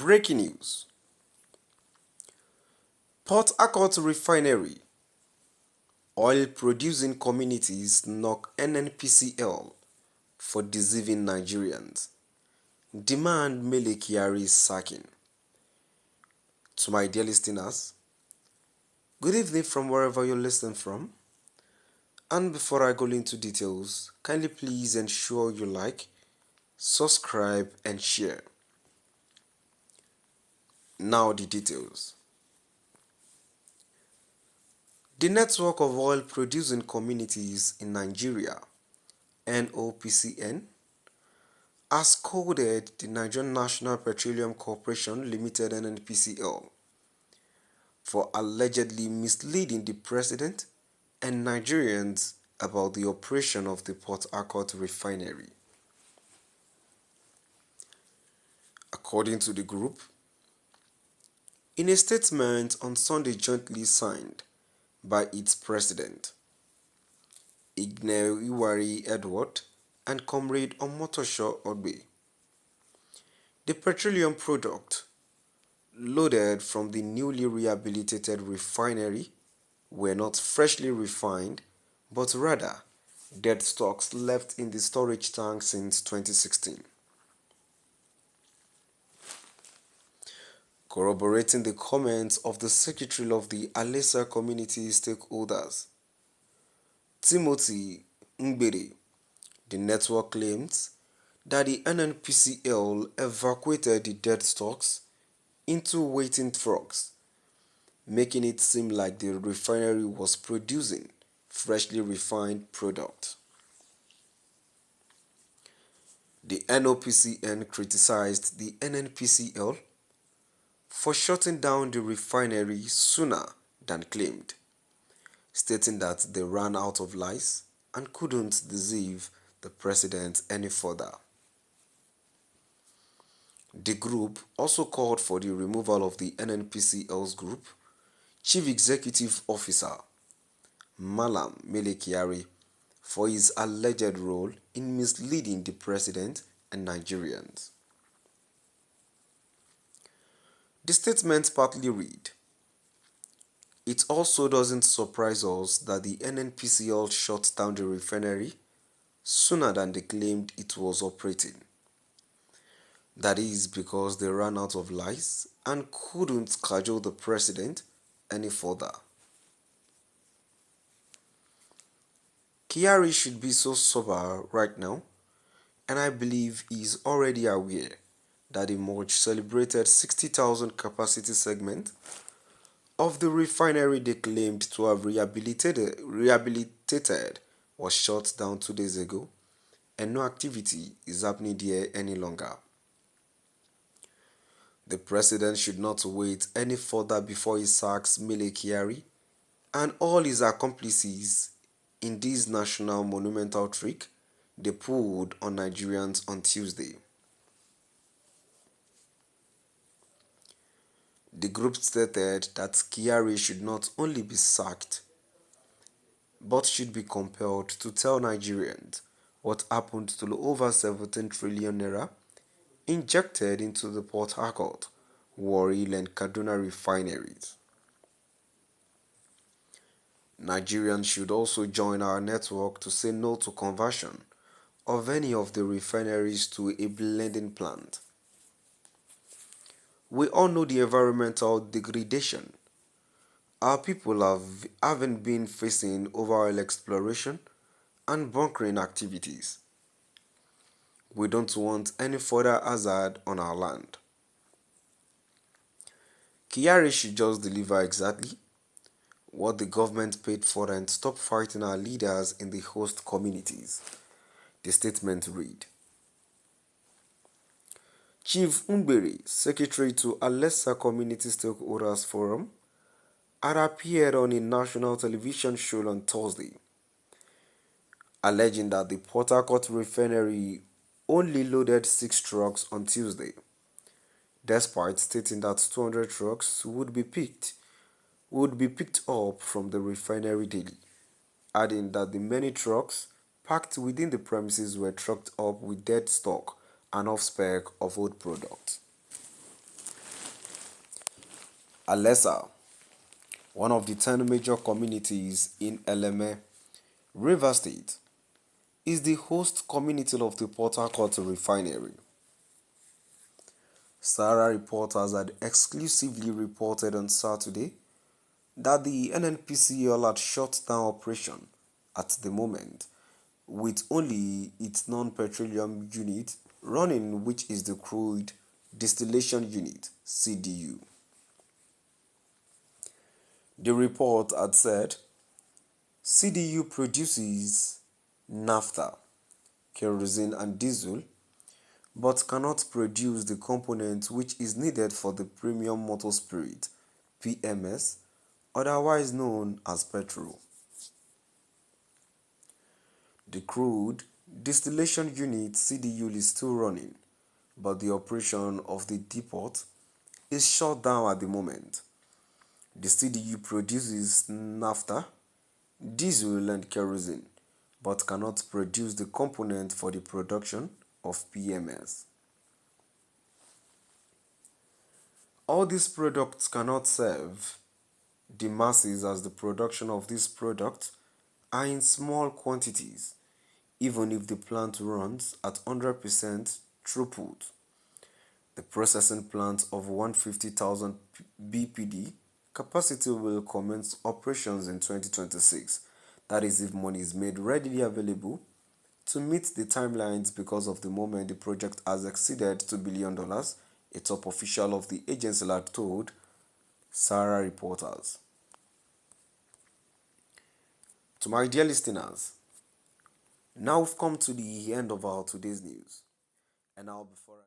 Breaking news. Port Harcourt Refinery. Oil-producing communities knock NNPCL for deceiving Nigerians. Demand Mele Kyari's sacking. To my dear listeners, good evening from wherever you're listening from. And before I go into details, kindly please ensure you like, subscribe and share. Now the details. The Network of Oil Producing Communities in Nigeria, NOPCN, has scolded the Nigerian National Petroleum Corporation Limited NNPCL for allegedly misleading the president and Nigerians about the operation of the Port Harcourt refinery. According to the group, in a statement on Sunday jointly signed by its president, Kyari Edward and Comrade Omotosho Ogbe, the petroleum product loaded from the newly rehabilitated refinery were not freshly refined, but rather dead stocks left in the storage tank since 2016. Corroborating the comments of the secretary of the Alesa community stakeholders, Timothy Ngbere, the network claims that the NNPCL evacuated the dead stocks into waiting trucks, making it seem like the refinery was producing freshly refined product. The NOPCN criticized the NNPCL for shutting down the refinery sooner than claimed, stating that they ran out of lies and couldn't deceive the president any further. The group also called for the removal of the NNPCL's group Chief Executive Officer, Mele Kyari, for his alleged role in misleading the president and Nigerians. The statement partly read, "It also doesn't surprise us that the NNPCL shut down the refinery sooner than they claimed it was operating. That is because they ran out of lies and couldn't cajole the president any further. Kyari should be so sober right now, and I believe he is already aware that the much celebrated 60,000 capacity segment of the refinery they claimed to have rehabilitated was shut down 2 days ago, and no activity is happening there any longer. The president should not wait any further before he sacks Mele Kyari and all his accomplices in this national monumental trick they pulled on Nigerians on Tuesday." The group stated that Kyari should not only be sacked, but should be compelled to tell Nigerians what happened to the over 17 trillion naira injected into the Port Harcourt, Warri and Kaduna refineries. Nigerians should also join our network to say no to conversion of any of the refineries to a blending plant. We all know the environmental degradation our people haven't been facing over oil exploration and bunkering activities. We don't want any further hazard on our land. Kyari should just deliver exactly what the government paid for and stop fighting our leaders in the host communities, the statement read. Chief Ngbere, secretary to Alesa Community Stakeholders Forum, had appeared on a national television show on Thursday, alleging that the Port Harcourt refinery only loaded 6 trucks on Tuesday, despite stating that 200 trucks would be picked up from the refinery daily, adding that the many trucks packed within the premises were trucked up with dead stock and off-spec of old products. Alessa, one of the 10 major communities in Eleme, River State, is the host community of the Port Harcourt refinery. Sahara reporters had exclusively reported on Saturday that the NNPCL had shut down operation at the moment, with only its non-petroleum unit running, which is the crude distillation unit (CDU). The report had said CDU produces naphtha, kerosene and diesel, but cannot produce the component which is needed for the premium motor spirit (PMS), otherwise known as petrol. The crude distillation unit (CDU) is still running, but the operation of the depot is shut down at the moment. The CDU produces naphtha, diesel and kerosene, but cannot produce the component for the production of PMS. All these products cannot serve the masses as the production of these products are in small quantities, even if the plant runs at 100% throughput. The processing plant of 150,000 BPD capacity will commence operations in 2026. That is, if money is made readily available to meet the timelines. Because of the moment the project has exceeded $2 billion, a top official of the agency had told Sahara reporters. To my dear listeners, now we've come to the end of our today's news. And now before